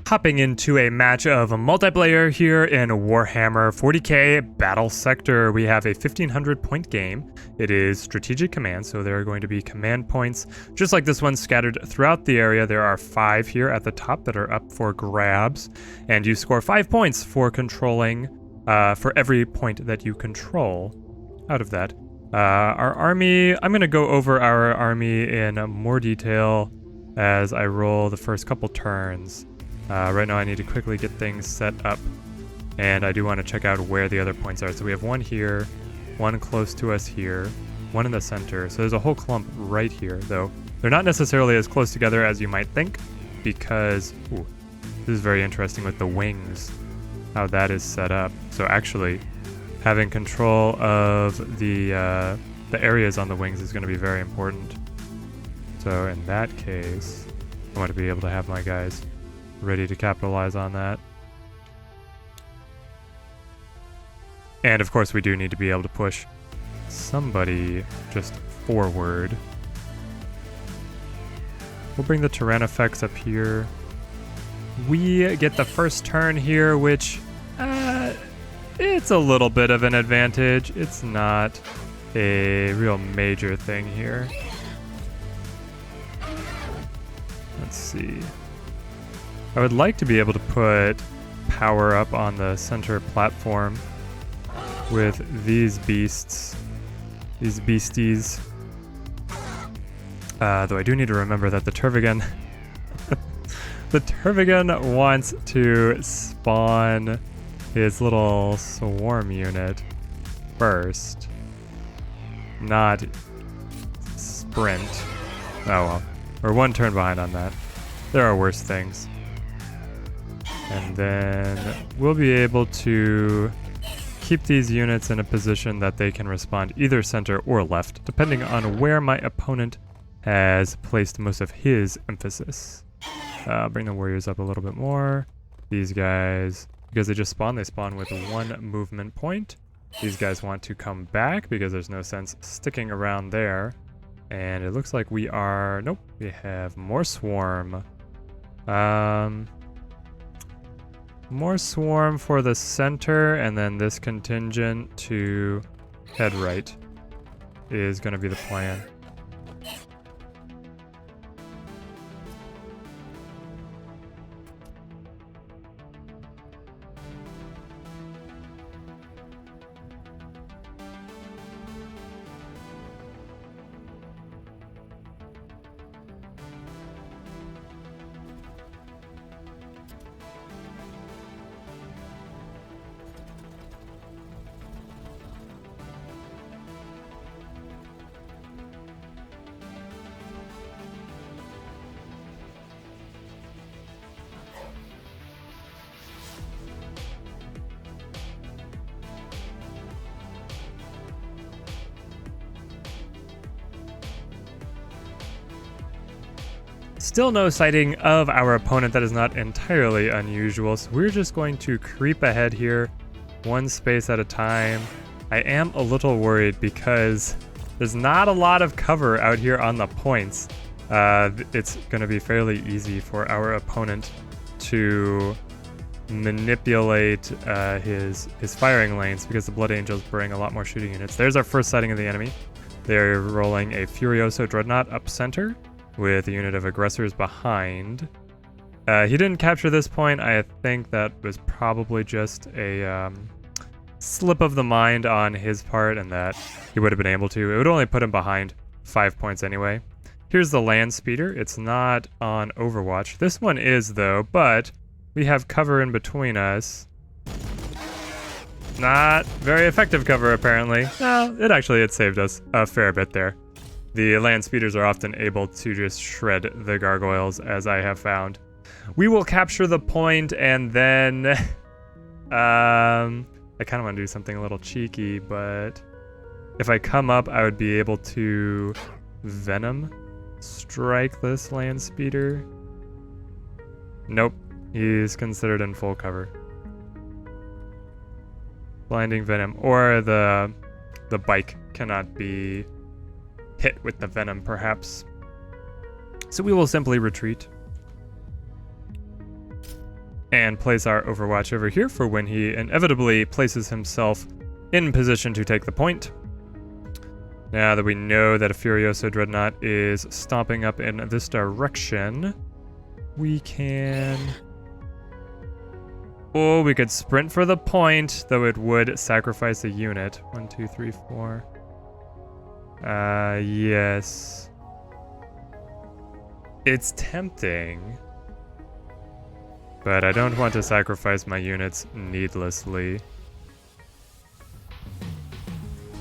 Hopping into a match of multiplayer here in Warhammer 40k Battlesector. We have a 1500 point game. It is strategic command, so there are going to be command points just like this one scattered throughout the area. There are 5 here at the top that are up for grabs, and you score 5 points for controlling for every point that you control out of that. Our army, I'm going to go over our army in more detail as I roll the first couple turns. Right now I need to quickly get things set up, and I do want to check out where the other points are. So we have one here, one close to us here, one in the center. So there's a whole clump right here, though they're not necessarily as close together as you might think, because this is very interesting with the wings, how that is set up. So actually having control of the areas on the wings is going to be very important. So in that case, I want to be able to have my guys ready to capitalize on that. And of course we do need to be able to push somebody just forward. We'll bring the Tyranids up here. We get the first turn here, which it's a little bit of an advantage. It's not a real major thing here. Let's see. I would like to be able to put power up on the center platform with these beasts, these beasties. Though I do need to remember that the Tervigan, the Tervigan wants to spawn his little swarm unit first, not sprint. Oh well, we're one turn behind on that. There are worse things. And then we'll be able to keep these units in a position that they can respond either center or left, depending on where my opponent has placed most of his emphasis. Bring the warriors up a little bit more. These guys, because they just spawn, they spawn with 1 movement point. These guys want to come back because there's no sense sticking around there. And it looks like we are, nope, we have more swarm. More swarm for the center, and then this contingent to head right is going to be the plan. Still no sighting of our opponent. That is not entirely unusual, so we're just going to creep ahead here, 1 space at a time. I am a little worried because there's not a lot of cover out here on the points. It's going to be fairly easy for our opponent to manipulate his firing lanes because the Blood Angels bring a lot more shooting units. There's our first sighting of the enemy. They're rolling a Furioso Dreadnought up center with a unit of aggressors behind. He didn't capture this point. I think that was probably just a slip of the mind on his part, and that he would have been able to. It would only put him behind 5 points anyway. Here's the land speeder. It's not on Overwatch. This one is, though, but we have cover in between us. Not very effective cover, apparently. No, it saved us a fair bit there. The land speeders are often able to just shred the gargoyles, as I have found. We will capture the point, and then I kind of want to do something a little cheeky, but if I come up, I would be able to Venom strike this land speeder. Nope, he's considered in full cover. Blinding Venom, or the bike cannot be hit with the Venom, perhaps. So we will simply retreat. and place our Overwatch over here for when he inevitably places himself in position to take the point. Now that we know that a Furioso Dreadnought is stomping up in this direction, we can... Oh, we could sprint for the point, though it would sacrifice a unit. 1, 2, 3, 4. Yes. It's tempting, but I don't want to sacrifice my units needlessly.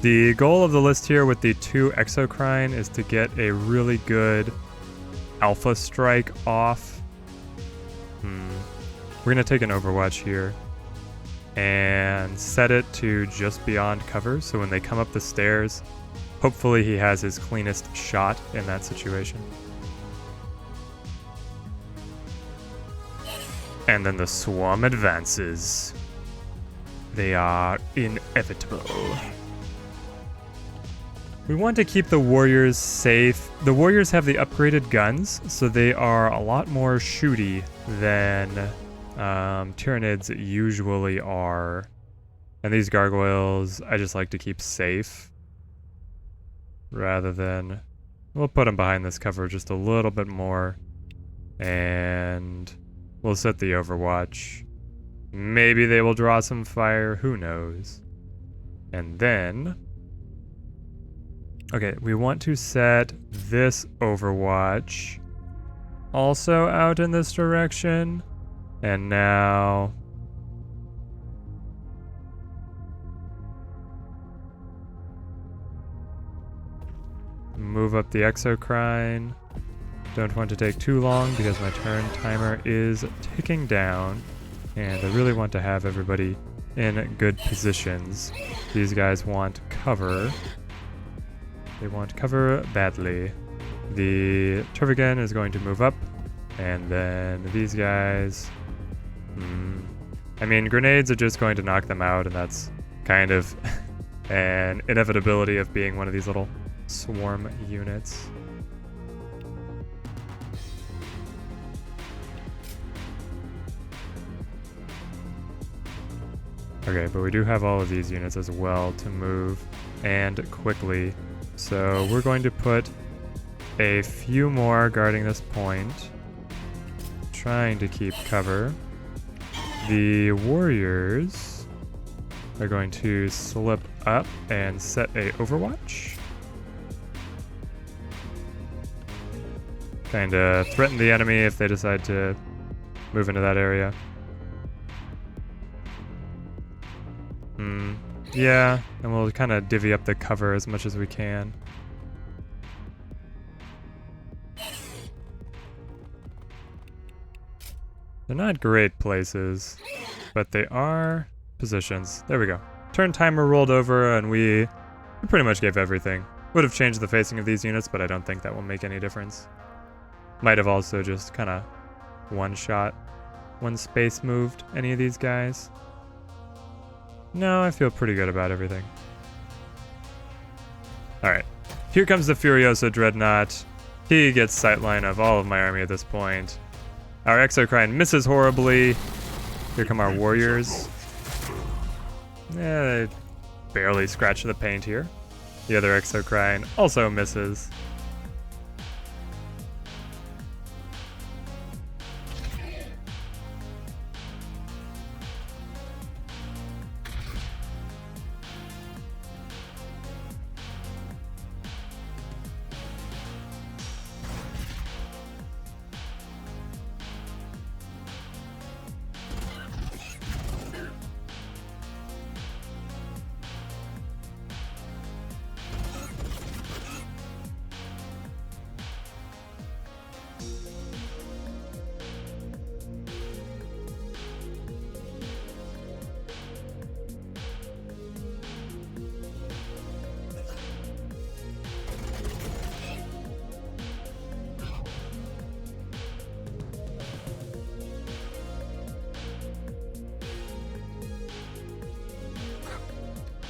The goal of the list here with the 2 Exocrine is to get a really good Alpha Strike off. We're going to take an Overwatch here and set it to just beyond cover, so when they come up the stairs, hopefully he has his cleanest shot in that situation. And then the swarm advances. They are inevitable. We want to keep the warriors safe. The warriors have the upgraded guns, so they are a lot more shooty than Tyranids usually are. And these gargoyles, I just like to keep safe. Rather than... We'll put them behind this cover just a little bit more. And we'll set the Overwatch. Maybe they will draw some fire, who knows. And then... Okay, we want to set this Overwatch also out in this direction. And now... move up the Exocrine. Don't want to take too long because my turn timer is ticking down. And I really want to have everybody in good positions. These guys want cover. They want cover badly. The Turvigan is going to move up, and then these guys... I mean, grenades are just going to knock them out, and that's kind of an inevitability of being one of these little swarm units. Okay, but we do have all of these units as well to move, and quickly. So we're going to put a few more guarding this point, trying to keep cover. The warriors are going to slip up and set a Overwatch. Kind of threaten the enemy if they decide to move into that area. Yeah, and we'll kind of divvy up the cover as much as we can. They're not great places, but they are positions. There we go. Turn timer rolled over, and we pretty much gave everything. Would have changed the facing of these units, but I don't think that will make any difference. Might have also just kind of one space moved any of these guys. No, I feel pretty good about everything. Alright. Here comes the Furioso Dreadnought. He gets sightline of all of my army at this point. Our Exocrine misses horribly. Here come our warriors. Yeah, they barely scratch the paint here. The other Exocrine also misses.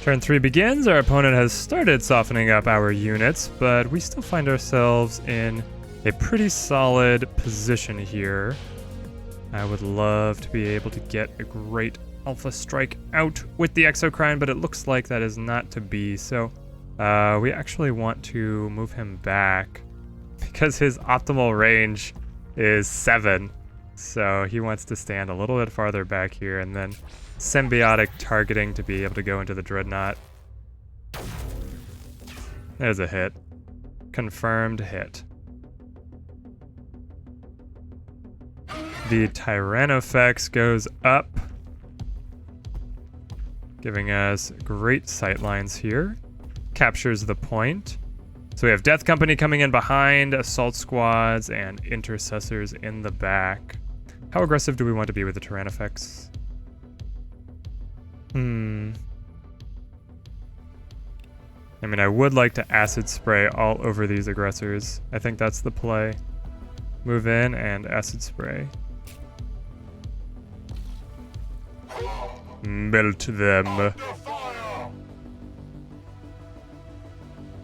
Turn 3 begins. Our opponent has started softening up our units, but we still find ourselves in a pretty solid position here. I would love to be able to get a great Alpha Strike out with the Exocrine, but it looks like that is not to be. So we actually want to move him back because his optimal range is 7. So he wants to stand a little bit farther back here and then symbiotic targeting to be able to go into the Dreadnought. There's a hit. Confirmed hit. The Tyrannofex goes up, giving us great sight lines here. Captures the point. So we have Death Company coming in behind, assault squads, and intercessors in the back. How aggressive do we want to be with the Tyrannofex? I mean, I would like to acid spray all over these aggressors. I think that's the play. Move in and acid spray. Melt them.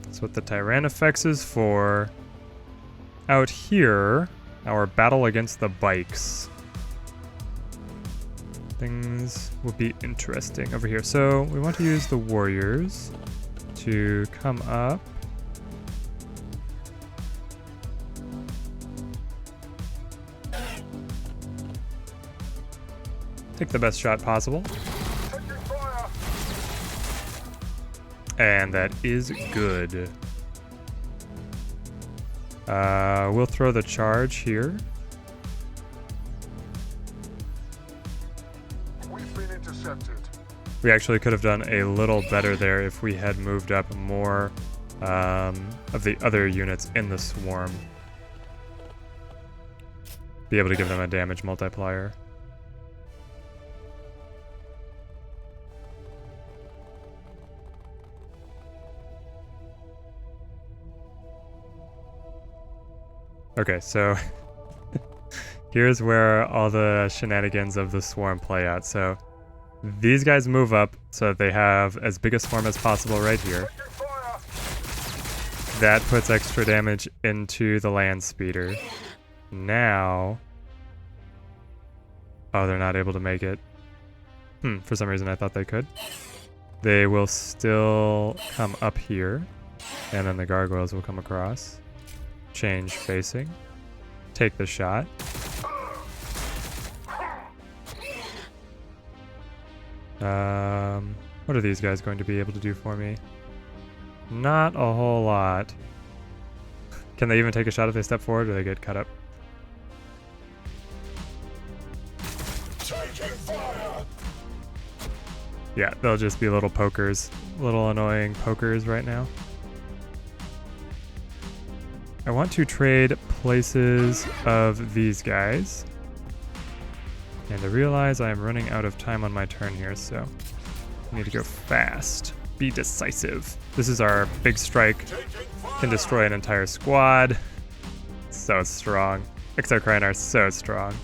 That's what the Tyrannofex is for. Out here, our battle against the bikes. Things will be interesting over here. So we want to use the warriors to come up. Take the best shot possible. And that is good. We'll throw the charge here. We've been intercepted. We actually could have done a little better there if we had moved up more of the other units in the swarm. Be able to give them a damage multiplier. Okay, so here's where all the shenanigans of the swarm play out. So these guys move up so that they have as big a swarm as possible right here. That puts extra damage into the land speeder. Now... oh, they're not able to make it. For some reason I thought they could. They will still come up here, and then the gargoyles will come across. Change facing. Take the shot. What are these guys going to be able to do for me? Not a whole lot. Can they even take a shot if they step forward, or they get cut up? Yeah, they'll just be little pokers. Little annoying pokers right now. I want to trade places of these guys. And I realize I am running out of time on my turn here, so I need to go fast. Be decisive. This is our big strike. Can destroy an entire squad. So strong. Exocrine are so strong.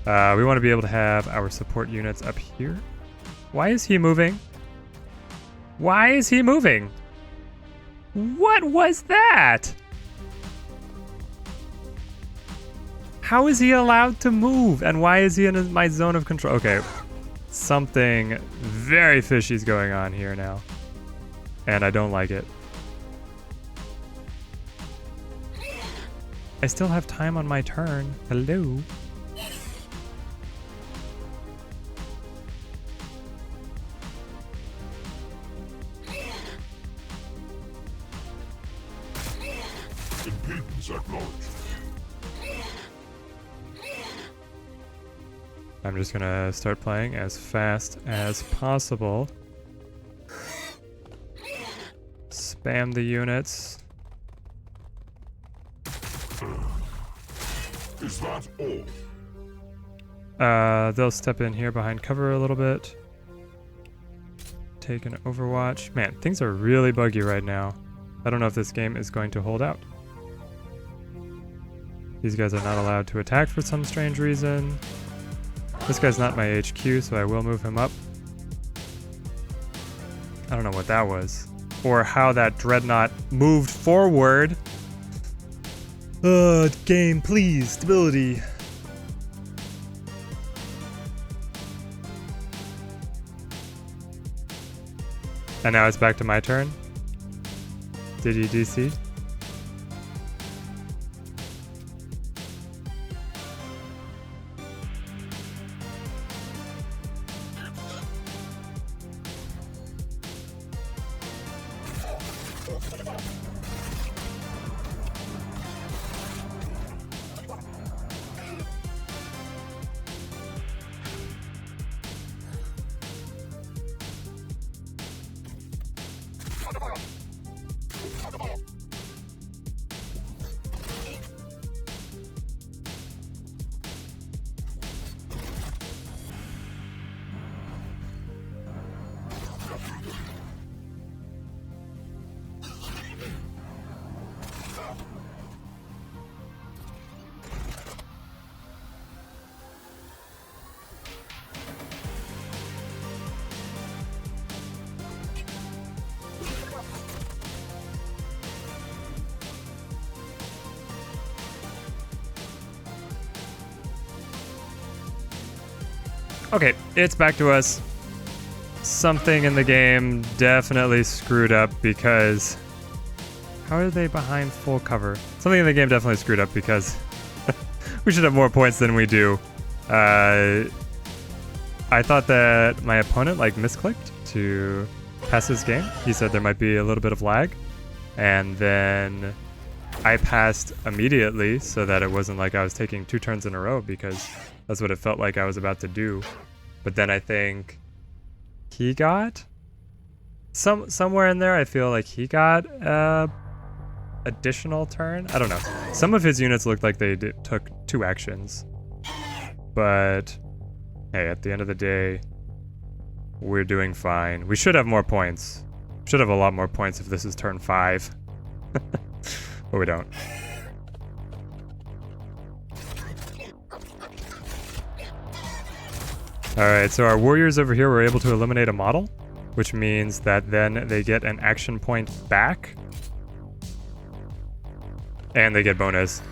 We want to be able to have our support units up here. Why is he moving? Why is he moving? What was that? How is he allowed to move? And why is he in my zone of control? Okay, something very fishy is going on here now. And I don't like it. I still have time on my turn. Hello? Impedance acknowledged. I'm just gonna start playing as fast as possible. Spam the units. Is that all? They'll step in here behind cover a little bit. Take an overwatch. Man, things are really buggy right now. I don't know if this game is going to hold out. These guys are not allowed to attack for some strange reason. This guy's not my HQ, so I will move him up. I don't know what that was. Or how that dreadnought moved forward. Game, please. Stability. And now it's back to my turn. Did you DC? Okay, it's back to us. Something in the game definitely screwed up because... How are they behind full cover? Something in the game definitely screwed up because we should have more points than we do. I thought that my opponent misclicked to pass his game. He said there might be a little bit of lag. And then I passed immediately so that it wasn't like I was taking 2 turns in a row because that's what it felt like I was about to do. But then I think he got somewhere in there. I feel like he got additional turn. I don't know. Some of his units looked like they took 2 actions. But hey, at the end of the day, we're doing fine. We should have more points. Should have a lot more points if this is turn 5. But we don't. Alright, so our warriors over here were able to eliminate a model, which means that then they get an action point back. And they get bonus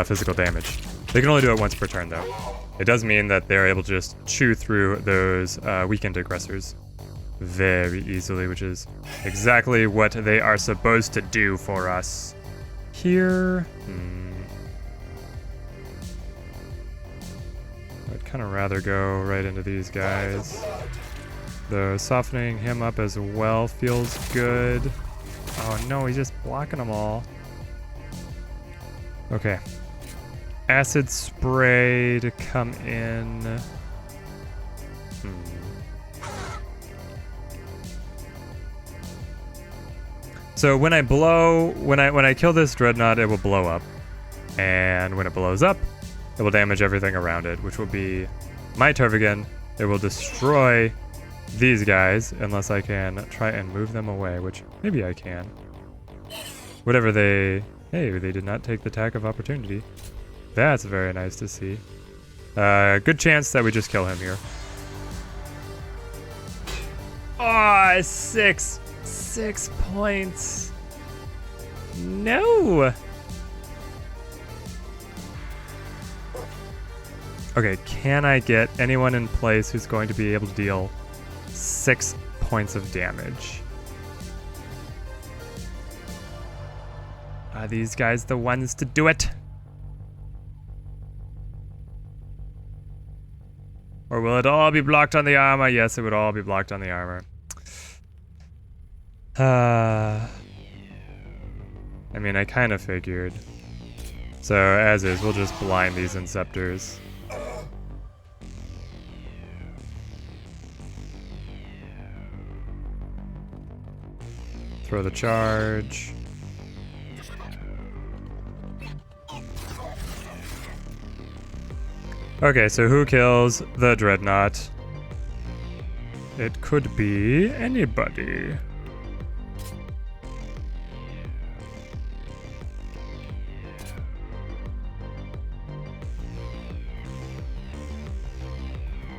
physical damage. They can only do it once per turn though. It does mean that they're able to just chew through those weakened aggressors very easily, which is exactly what they are supposed to do for us. Here, I'd kind of rather go right into these guys. Though softening him up as well feels good. Oh no, he's just blocking them all. Okay. Acid spray to come in. So when I kill this dreadnought, it will blow up. And when it blows up, it will damage everything around it, which will be my Tervigan. It will destroy these guys unless I can try and move them away, which maybe I can. Whatever they... Hey, they did not take the attack of opportunity. That's very nice to see. Good chance that we just kill him here. Oh, 6 points. No. Okay, can I get anyone in place who's going to be able to deal 6 points of damage? Are these guys the ones to do it? Or will it all be blocked on the armor? Yes, it would all be blocked on the armor. I mean, I kind of figured. So, as is, we'll just blind these Inceptors. Throw the charge. Okay, so who kills the Dreadnought? It could be anybody.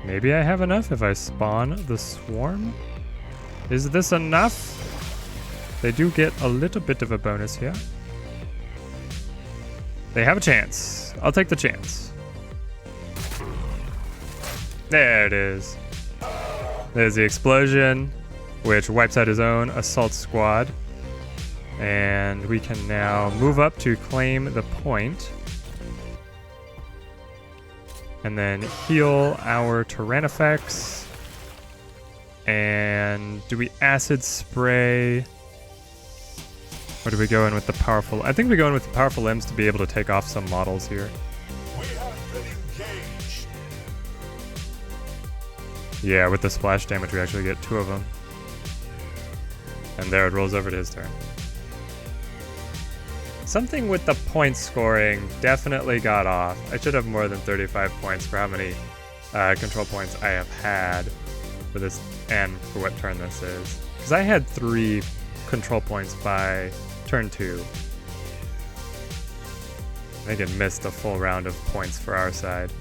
Maybe I have enough if I spawn the swarm? Is this enough? They do get a little bit of a bonus here. They have a chance. I'll take the chance. There it is. There's the explosion. which wipes out his own assault squad. And we can now move up to claim the point. And then heal our Tyrannifex. And do we acid spray? Or do we go in with the powerful? I think we go in with the powerful limbs to be able to take off some models here. We have been engaged. Yeah, with the splash damage, we actually get 2 of them. And there it rolls over to his turn. Something with the point scoring definitely got off. I should have more than 35 points for how many control points I have had for this and for what turn this is. Because I had 3 control points by turn 2. I think it missed a full round of points for our side.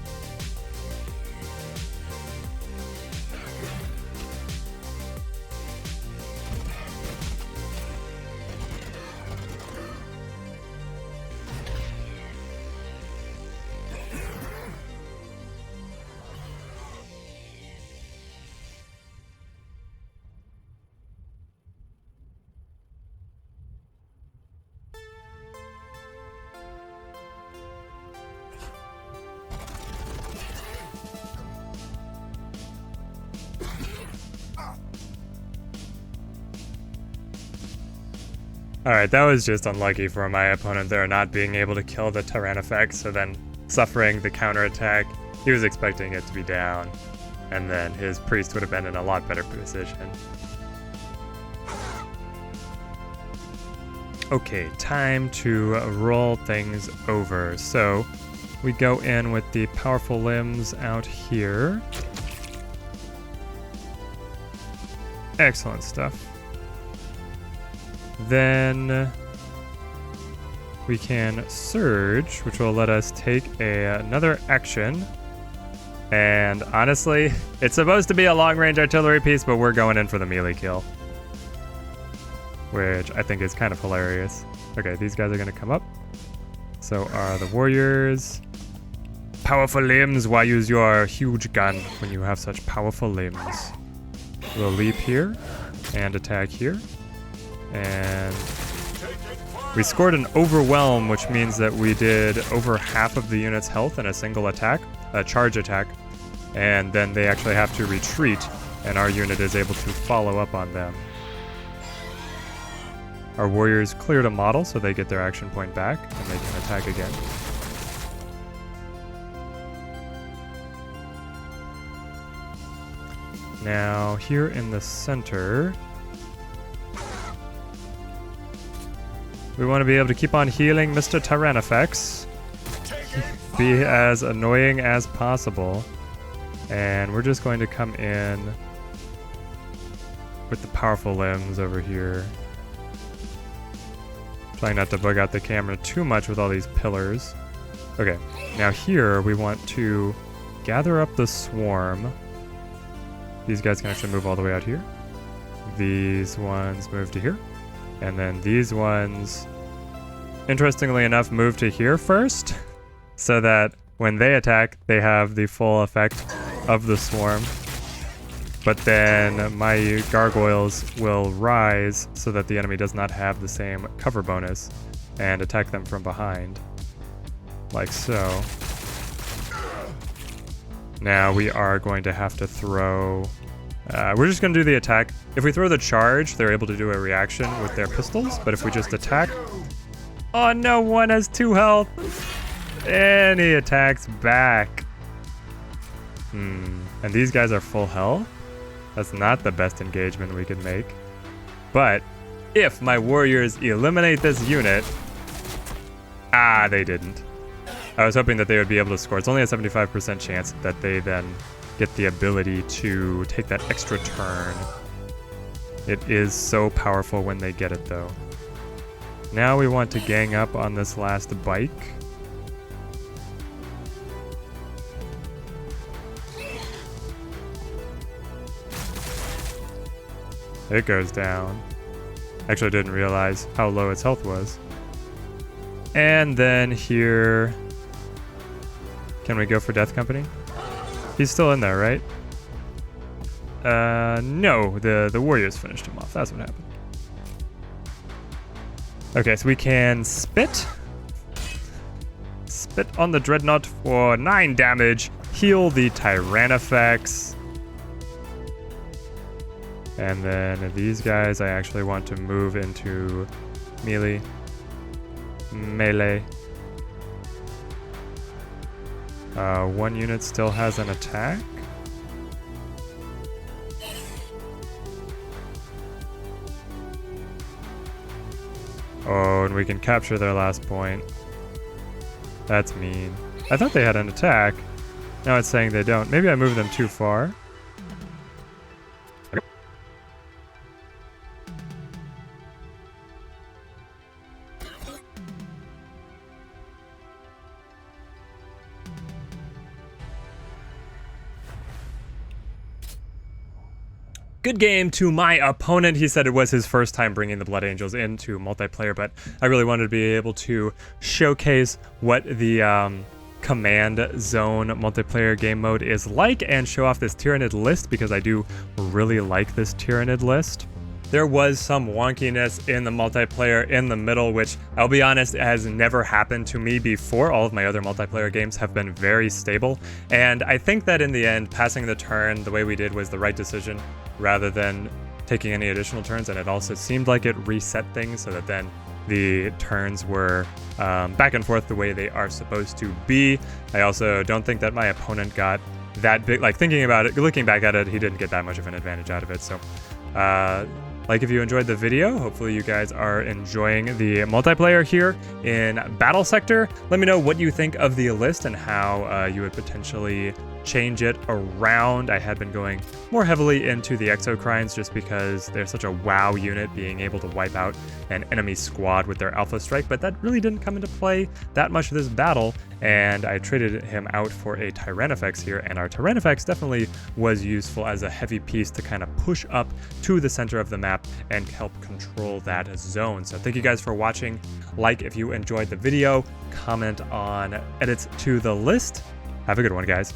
Alright, that was just unlucky for my opponent there, not being able to kill the Tyrannifex, so then suffering the counterattack. He was expecting it to be down, and then his priest would have been in a lot better position. Okay, time to roll things over. So we go in with the powerful limbs out here. Excellent stuff. Then we can surge, which will let us take another action. And honestly, it's supposed to be a long-range artillery piece, but we're going in for the melee kill, which I think is kind of hilarious. Okay, these guys are going to come up. So are the warriors. Powerful limbs, why use your huge gun when you have such powerful limbs? We'll leap here and attack here. And we scored an overwhelm, which means that we did over half of the unit's health in a single attack, a charge attack, and then they actually have to retreat, and our unit is able to follow up on them. Our warriors cleared a model, so they get their action point back, and they can attack again. Now, here in the center, we want to be able to keep on healing Mr. Tyrannifex. Be as annoying as possible. And we're just going to come in with the powerful limbs over here. Trying not to bug out the camera too much with all these pillars. Okay, now here we want to gather up the swarm. These guys can actually move all the way out here. These ones move to here. And then these ones, interestingly enough, move to here first, so that when they attack, they have the full effect of the swarm. But then my gargoyles will rise so that the enemy does not have the same cover bonus and attack them from behind, like so. Now we are going to have to throw... we're just going to do the attack. If we throw the charge, they're able to do a reaction with their pistols. But if we just attack... Oh no, one has 2 health. And he attacks back. And these guys are full health. That's not the best engagement we could make. But if my warriors eliminate this unit... Ah, they didn't. I was hoping that they would be able to score. It's only a 75% chance that they then get the ability to take that extra turn. It is so powerful when they get it, though. Now we want to gang up on this last bike. It goes down. Actually, I didn't realize how low its health was. And then here... Can we go for Death Company? He's still in there, right? No, the warriors finished him off. That's what happened. Okay, so we can spit. Spit on the Dreadnought for 9 damage. Heal the Tyrannifex. And then these guys I actually want to move into melee. One unit still has an attack. Oh, and we can capture their last point. That's mean. I thought they had an attack. Now it's saying they don't. Maybe I moved them too far. Good game to my opponent. He said it was his first time bringing the Blood Angels into multiplayer, but I really wanted to be able to showcase what the command zone multiplayer game mode is like and show off this Tyranid list because I do really like this Tyranid list. There was some wonkiness in the multiplayer in the middle, which I'll be honest has never happened to me before. All of my other multiplayer games have been very stable, and I think that in the end, passing the turn the way we did was the right decision rather than taking any additional turns, and it also seemed like it reset things so that then the turns were back and forth the way they are supposed to be. I also don't think that my opponent got that big, like thinking about it, looking back at it, he didn't get that much of an advantage out of it. So like if you enjoyed the video, hopefully you guys are enjoying the multiplayer here in Battlesector. Let me know what you think of the list and how you would potentially change it around. I had been going more heavily into the Exocrines just because they're such a wow unit, being able to wipe out an enemy squad with their Alpha Strike, but that really didn't come into play that much this battle, and I traded him out for a Tyrannifex here, and our Tyrannifex definitely was useful as a heavy piece to kind of push up to the center of the map and help control that zone. So thank you guys for watching. Like if you enjoyed the video, comment on edits to the list. Have a good one, guys.